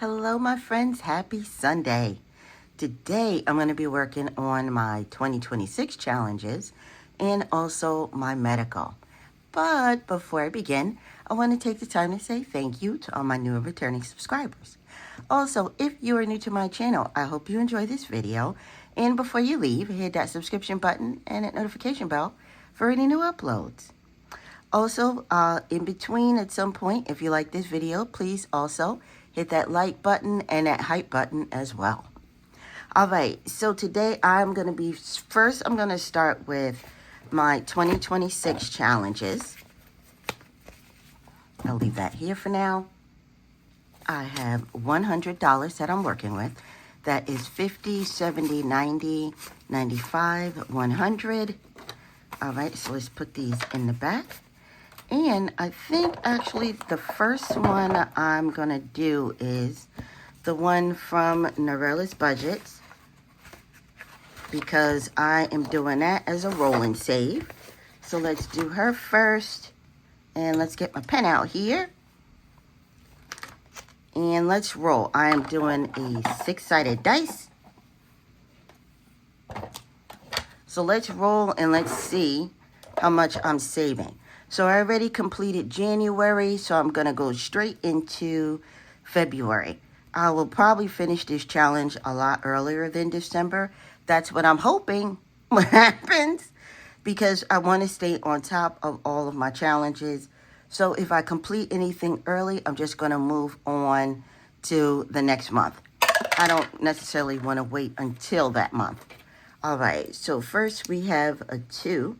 Hello, my friends. Happy Sunday. Today, I'm going to be working on my 2026 challenges and also my medical. But before I begin, I want to take the time to say thank you to all my new and returning subscribers. Also, if you are new to my channel, I hope you enjoy this video. And before you leave, hit that subscription button and that notification bell for any new uploads. Also, in between at some point, if you like this video, please also hit that like button and that hype button as well. All right, so today I'm going to start with my 2026 challenges. I'll leave that here for now. I have $100 that I'm working with. That is 50, 70, 90, 95, 100. All right, so let's put these in the back. And I think actually the first one I'm going to do is the one from Norella's Budgets, because I am doing that as a roll and save. So let's do her first. And let's get my pen out here. And let's roll. I am doing a 6-sided dice. So let's roll and let's see how much I'm saving. So I already completed January, so I'm going to go straight into February. I will probably finish this challenge a lot earlier than December. That's what I'm hoping what happens, because I want to stay on top of all of my challenges. So if I complete anything early, I'm just going to move on to the next month. I don't necessarily want to wait until that month. All right, so first we have a 2.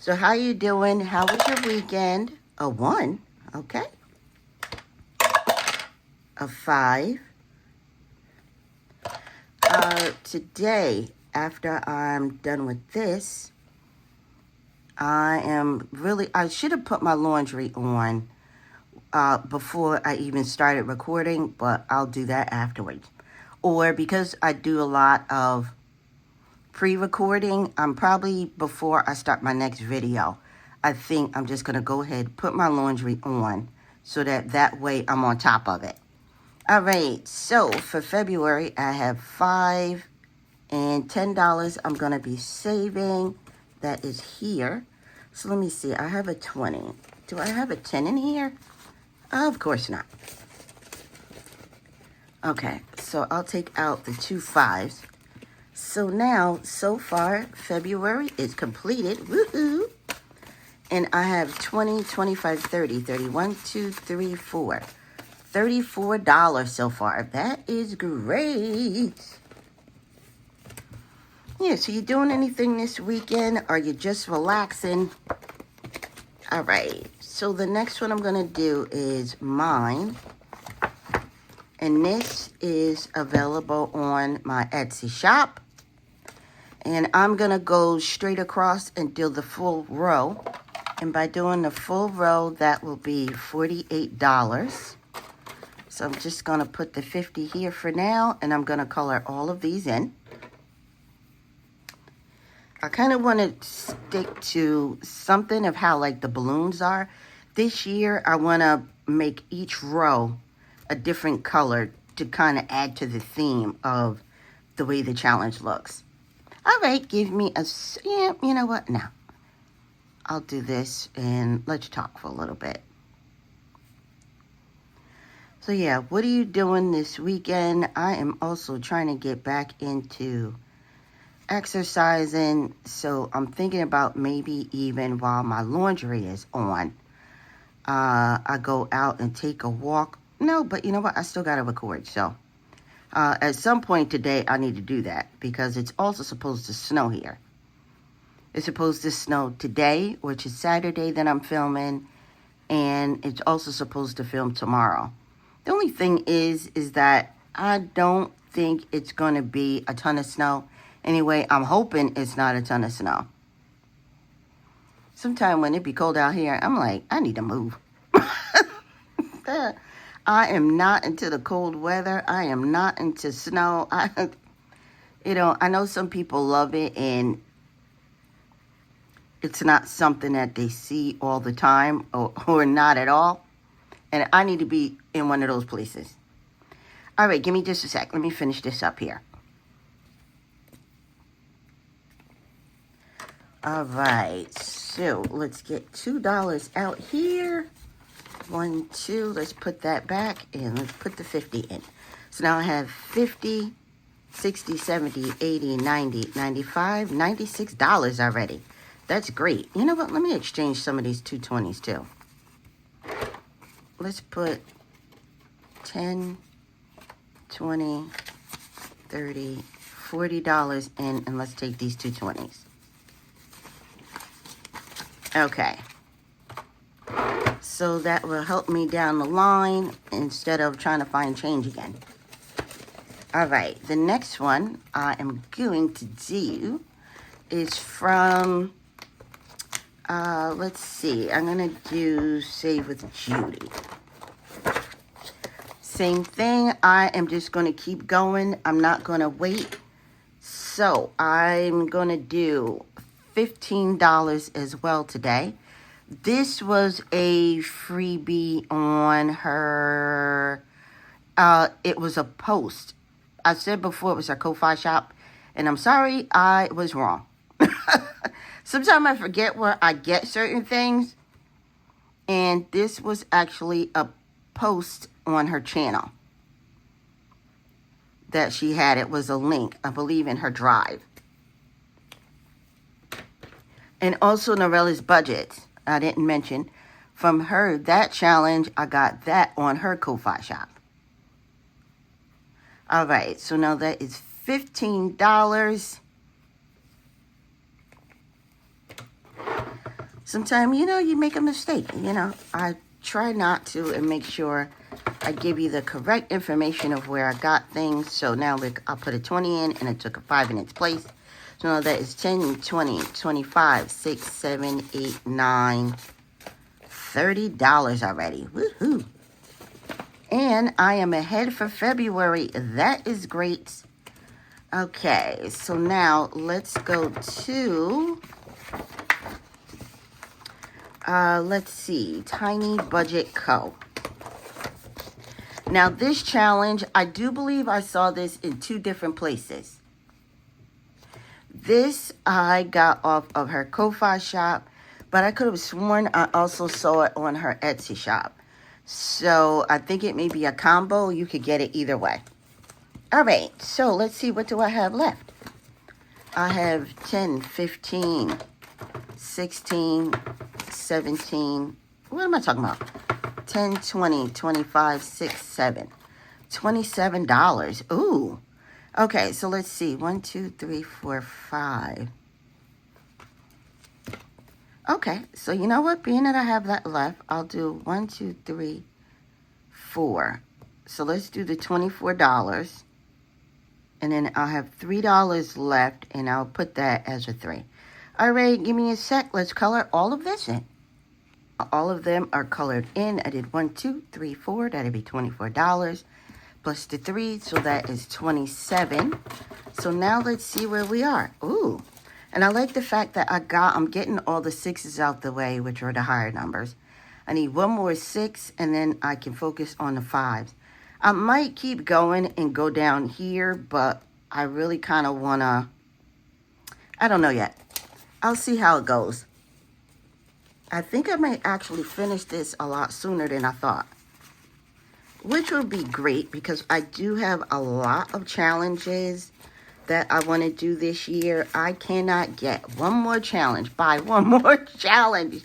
So how you doing? How was your weekend? A 1, okay. A 5. Today, after I'm done with this, I should have put my laundry on before I even started recording, but I'll do that afterwards. Or because I do a lot of pre-recording, I'm probably before I start my next video, I think I'm just going to go ahead and put my laundry on so that way I'm on top of it. All right, so for February, I have $5 and $10 I'm going to be saving. That is here. So let me see. I have a 20. Do I have a 10 in here? Of course not. Okay, so I'll take out the 2 5s. So now, so far, February is completed. Woohoo! And I have 20, 25, 30, 31, 2, 3, 4. $34 so far. That is great. Yeah, so you doing anything this weekend? Are you just relaxing? All right. So the next one I'm going to do is mine. And this is available on my Etsy shop. And I'm going to go straight across and do the full row. And by doing the full row, that will be $48. So I'm just going to put the 50 here for now, and I'm going to color all of these in. I kind of want to stick to something of how like the balloons are. This year, I want to make each row a different color to kind of add to the theme of the way the challenge looks. All right, give me a, yeah, you know what? No. I'll do this and let's talk for a little bit. So yeah, what are you doing this weekend? I am also trying to get back into exercising. So I'm thinking about maybe even while my laundry is on, I go out and take a walk. No, but you know what? I still got to record. So at some point today, I need to do that because it's also supposed to snow here. It's supposed to snow today, which is Saturday that I'm filming, and it's also supposed to film tomorrow. The only thing is that I don't think it's going to be a ton of snow. Anyway, I'm hoping it's not a ton of snow. Sometime when it be cold out here, I'm like, I need to move. I am not into the cold weather. I am not into snow. I know some people love it, and it's not something that they see all the time or not at all. And I need to be in one of those places. All right, give me just a sec. Let me finish this up here. All right, so let's get $2 out here. 1, 2, let's put that back and let's put the 50 in. So now I have 50, 60, 70, 80, 90, 95, $96 already. That's great. You know what? Let me exchange some of these 220s too. Let's put 10, 20, 30, $40 in, and let's take these 220s. Okay. So that will help me down the line instead of trying to find change again. All right, the next one I am going to do is from, let's see, I'm going to do Save with Judy. Same thing, I am just going to keep going. I'm not going to wait. So I'm going to do $15 as well today. This was a freebie on her, it was a post. I said before it was her Kofi shop, and I'm sorry, I was wrong. Sometimes I forget where I get certain things, and this was actually a post on her channel that she had. It was a link, I believe, in her drive. And also Norella's budget, I didn't mention. From her, that challenge, I got that on her Ko-Fi shop. All right, so now that is $15. Sometimes, you make a mistake. I try not to and make sure I give you the correct information of where I got things. So now I'll put a 20 in, and I took a 5 in its place. So now that is 10, 20, 25, 6, 7, 8, 9, $30 already. Woohoo! And I am ahead for February. That is great. Okay, so now let's go to, let's see, Tiny Budget Co. Now this challenge, I do believe I saw this in 2 different places. This I got off of her Ko-Fi shop, but I could have sworn I also saw it on her Etsy shop. So I think it may be a combo. You could get it either way. All right, so let's see, what do I have left? I have 10, 15, 16, 17. What am I talking about? 10, 20, 25, 6, 7. $27. Ooh. Okay, so let's see. 1, 2, 3, 4, 5. Okay, so you know what? Being that I have that left, I'll do 1, 2, 3, 4. So let's do the $24. And then I'll have $3 left, and I'll put that as a 3. All right, give me a sec. Let's color all of this in. All of them are colored in. I did 1, 2, 3, 4. That'd be $24. Plus the 3, so that is 27. So now let's see where we are. Ooh. And I like the fact that I'm getting all the 6s out the way, which are the higher numbers. I need one more 6, and then I can focus on the 5s. I might keep going and go down here, but I really kind of want to, I don't know yet. I'll see how it goes. I think I might actually finish this a lot sooner than I thought, which would be great because I do have a lot of challenges that I want to do this year. I cannot get one more challenge, buy one more challenge,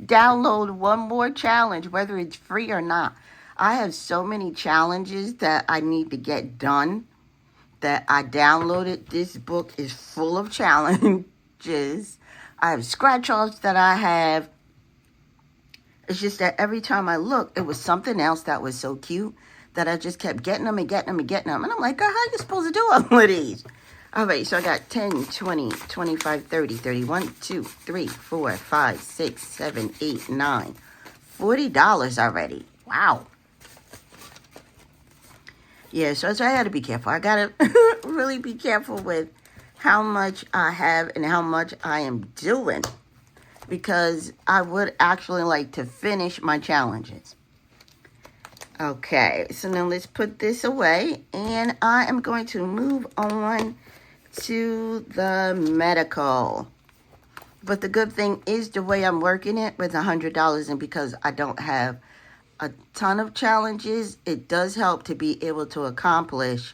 download one more challenge, whether it's free or not. I have so many challenges that I need to get done that I downloaded. This book is full of challenges. I have scratch-offs that I have. It's just that every time I look, it was something else that was so cute that I just kept getting them and getting them and getting them. And I'm like, girl, how are you supposed to do all of these? All right, so I got 10, 20, 25, 30, 31, 2, 3, 4, 5, 6, 7, 8, 9. $40 already. Wow. Yeah, so I got to be careful. I got to really be careful with how much I have and how much I am doing, because I would actually like to finish my challenges. Okay, so now let's put this away, and I am going to move on to the medical. But the good thing is the way I'm working it with $100, and because I don't have a ton of challenges, it does help to be able to accomplish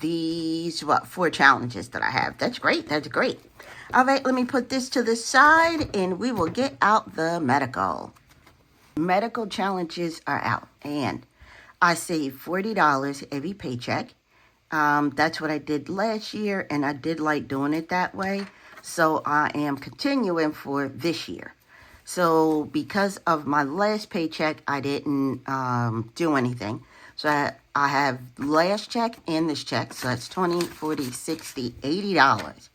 these, 4 challenges that I have. That's great. That's great. All right, let me put this to the side, and we will get out the medical. Medical challenges are out, and I save $40 every paycheck. That's what I did last year, and I did like doing it that way. So I am continuing for this year. So because of my last paycheck, I didn't do anything. So I have last check and this check. So that's $20, $40, $60, $80.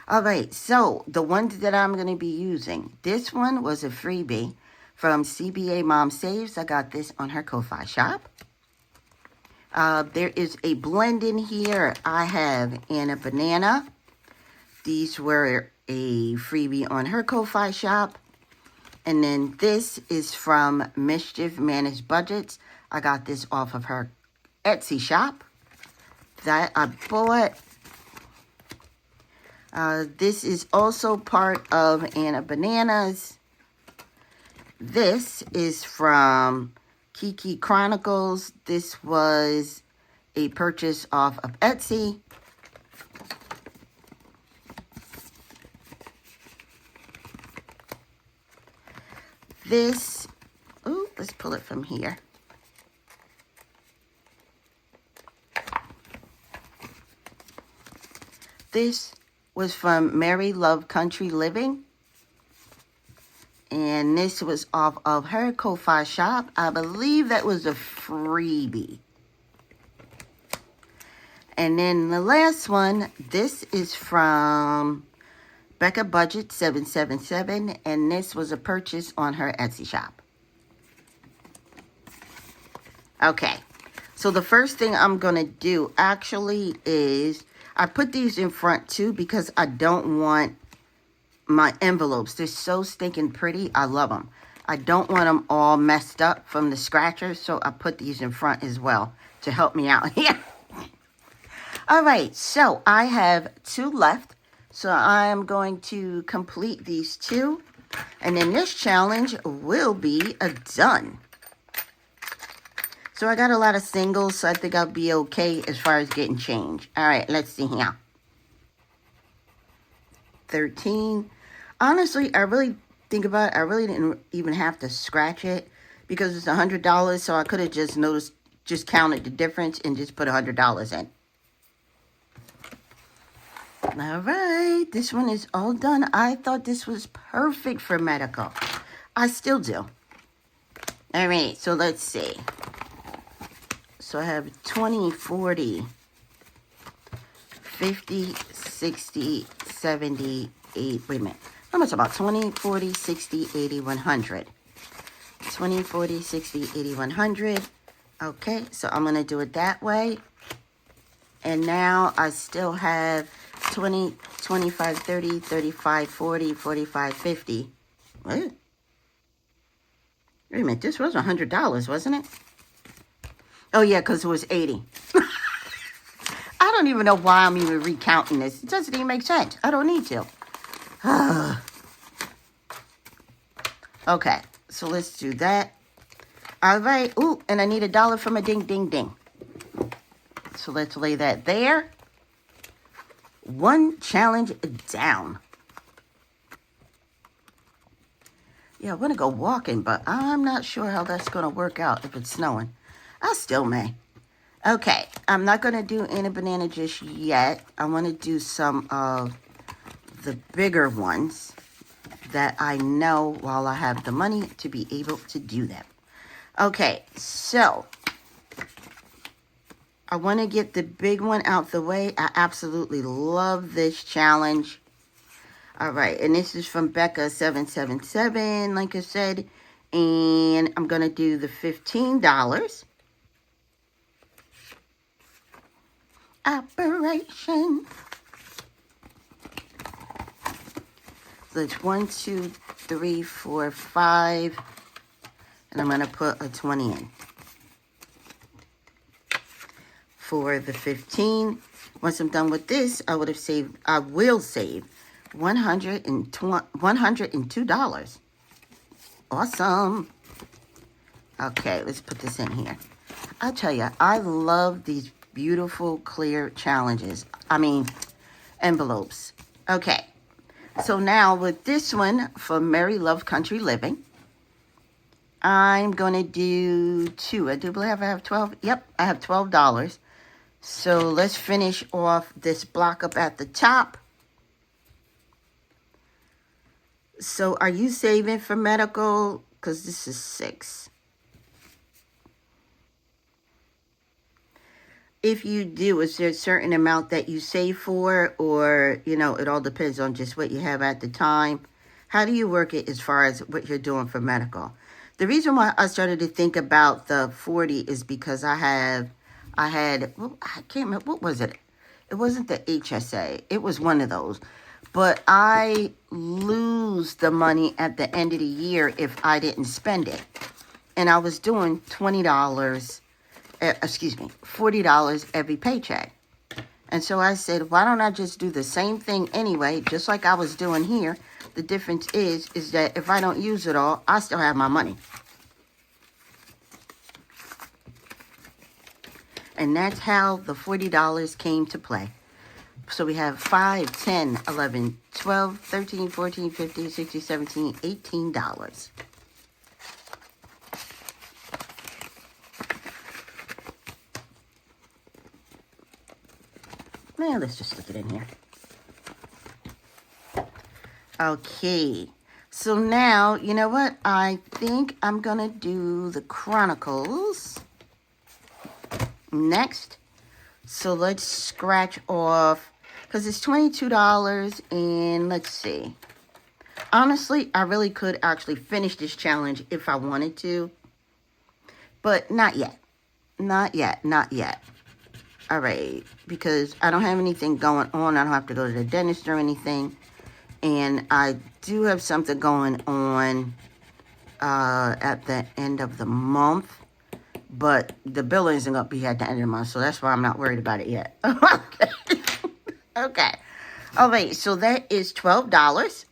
All right, so the ones that I'm going to be using, this one was a freebie from CBA Mom Saves. I got this on her Kofi shop. There is a blend in here. I have Anna Banana. These were a freebie on her Ko-Fi shop. And then this is from Mischief Managed Budgets. I got this off of her Etsy shop that I bought. This is also part of Anna Bananas. This is from Kiki Chronicles. This was a purchase off of Etsy. This, let's pull it from here. This was from Mary Love Country Living. And this was off of her Ko-Fi shop. I believe that was a freebie. And then the last one, this is from Becca Budget 777, and this was a purchase on her Etsy shop. Okay, so the first thing I'm going to do actually is, I put these in front too because I don't want my envelopes. They're so stinking pretty. I love them. I don't want them all messed up from the scratchers, so I put these in front as well to help me out here. All right, so I have 2 left. So I am going to complete these 2. And then this challenge will be done. So I got a lot of singles, so I think I'll be okay as far as getting change. All right, let's see here. 13. Honestly, I really think about it. I really didn't even have to scratch it because it's $100. So I could have just counted the difference and just put $100 in. All right, this one is all done. I thought this was perfect for medical. I still do. All right, so let's see. So I have 20, 40, 50, 60, 70, 80. Wait a minute. How much about 20, 40, 60, 80, 100? 20, 40, 60, 80, 100. Okay, so I'm going to do it that way. And now I still have 20, 25, 30, 35, 40, 45, 50. What? Wait a minute, this was $100, wasn't it? Oh, yeah, because it was 80. I don't even know why I'm even recounting this. It doesn't even make sense. I don't need to. Okay, so let's do that. All right. Ooh, and I need $1 from a ding, ding, ding. So let's lay that there. 1 challenge down. Yeah, I want to go walking, but I'm not sure how that's going to work out if it's snowing. I still may. Okay, I'm not going to do Anna Banana just yet. I want to do some of the bigger ones that I know while I have the money to be able to do them. Okay, so I want to get the big one out the way. I absolutely love this challenge. All right, and this is from Becca 777, like I said. And I'm going to do the $15. Operation. So it's 1, 2, 3, 4, 5. And I'm going to put a 20 in. for the 15. Once I'm done with this, I will save $102. Awesome. Okay, let's put this in here. I tell you, I love these beautiful clear challenges. Envelopes. Okay, so now with this one for Merry Love Country Living, I'm going to do 2. I do believe I have 12. Yep, I have $12. So let's finish off this block up at the top. So are you saving for medical? Because this is 6. If you do, is there a certain amount that you save for? Or, it all depends on just what you have at the time. How do you work it as far as what you're doing for medical? The reason why I started to think about the 40 is because I had, well, I can't remember, what was it? It wasn't the HSA. It was one of those. But I lose the money at the end of the year if I didn't spend it. And I was doing $40 every paycheck. And so I said, why don't I just do the same thing anyway, just like I was doing here. The difference is that if I don't use it all, I still have my money. And that's how the $40 came to play. So we have 5, 10, 11, 12, 13, 14, 15, 16, 17, $18. Now let's just stick it in here. Okay, so now, you know what? I think I'm going to do the Chronicles next. So let's scratch off, because it's $22, and let's see. Honestly, I really could actually finish this challenge if I wanted to, but not yet. Not yet. All right, because I don't have anything going on. I don't have to go to the dentist or anything. And I do have something going on at the end of the month. But the bill isn't going to be at the end of the month. So that's why I'm not worried about it yet. Okay. All right. So that is $12.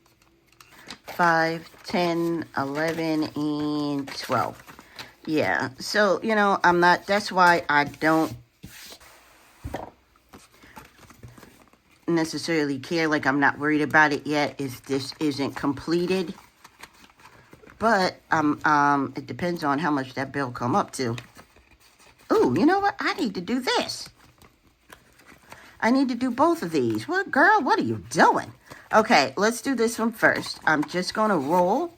5, 10, 11, and 12. Yeah. So, I'm not. That's why I don't necessarily care, like I'm not worried about it yet if this isn't completed, but it depends on how much that bill come up to. Oh, you know what? I need to do this. I need to do both of these. What, girl? What are you doing? Okay, let's do this one first. I'm just going to roll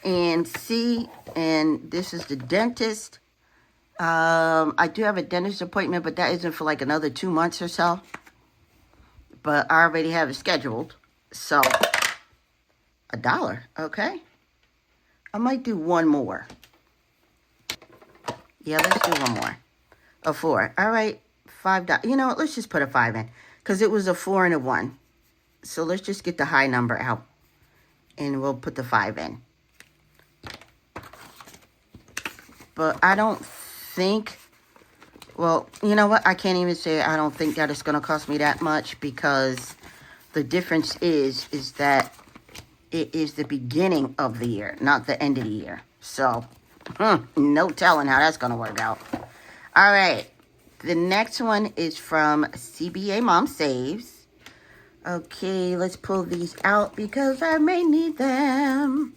and see, and this is the dentist. I do have a dentist appointment, but that isn't for like another 2 months or so. But I already have it scheduled. So, $1. Okay. I might do one more. Yeah, let's do one more. A 4. All right. $5. You know what? Let's just put a 5 in. Because it was a 4 and a 1. So, let's just get the high number out. And we'll put the 5 in. But I don't think... Well, you know what? I can't even say I don't think that it's going to cost me that much, because the difference is that it is the beginning of the year, not the end of the year. So, no telling how that's going to work out. All right. The next one is from CBA Mom Saves. Okay, let's pull these out because I may need them.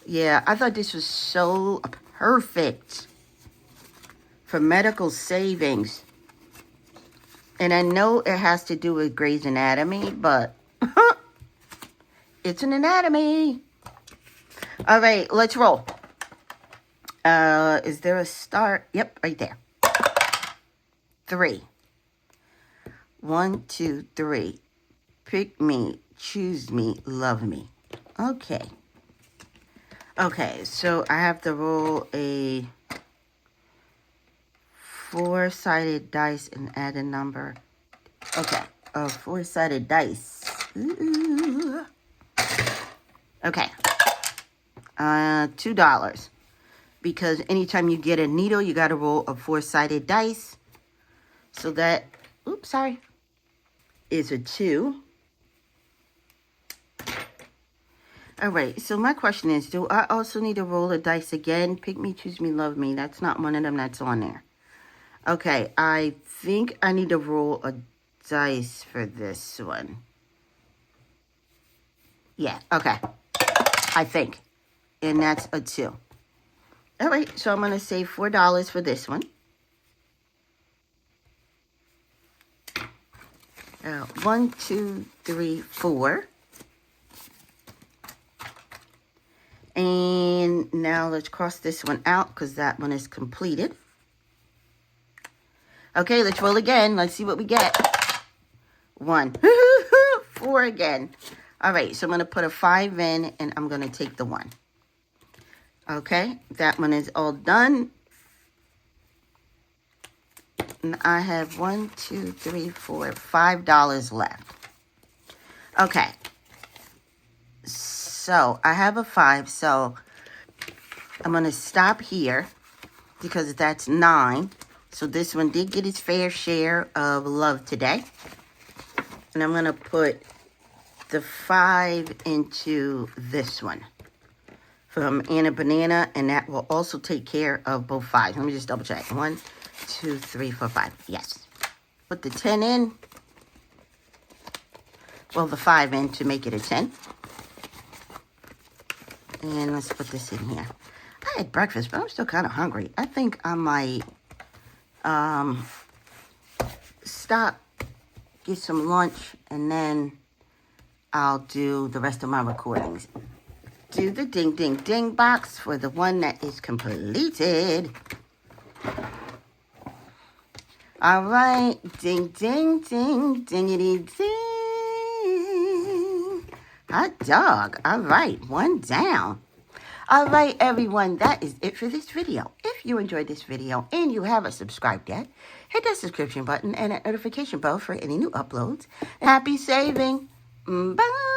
Yeah, I thought this was so perfect for medical savings. And I know it has to do with Grey's Anatomy, but it's an anatomy. All right, let's roll. Is there a start? Yep, right there. 3. 1, 2, 3. Pick me, choose me, love me. Okay. Okay, so I have to roll a 4-sided dice and add a number. Okay, a 4-sided dice. Ooh. Okay. $2. Because anytime you get a needle, you got to roll a 4-sided dice. So that, oops, sorry, is a 2. All right, so my question is, do I also need to roll a dice again? Pick me, choose me, love me. That's not one of them that's on there. Okay, I think I need to roll a dice for this one. Yeah, okay. I think. And that's a 2. All right, so I'm going to save $4 for this one. 1, 2, 3, 4. And now let's cross this one out because that one is completed. Okay, let's roll again. Let's see what we get. 1. 4 again. All right, so I'm going to put a 5 in, and I'm going to take the 1. Okay, that one is all done. And I have $1, 2, 3, 4, $5 left. Okay. So I have a 5, so I'm going to stop here because that's 9. So this one did get its fair share of love today. And I'm going to put the 5 into this one from Anna Banana, and that will also take care of both 5s. Let me just double check. 1, 2, 3, 4, 5. Yes. Put the 10 in. Well, the 5 in to make it a 10. And let's put this in here. I had breakfast, but I'm still kind of hungry. I think I might stop, get some lunch, and then I'll do the rest of my recordings. Do the ding, ding, ding box for the one that is completed. All right. Ding, ding, ding, dingity, ding. Hot dog. All right. 1 down. All right, everyone. That is it for this video. If you enjoyed this video and you haven't subscribed yet, hit that subscription button and that notification bell for any new uploads. Happy saving. Bye.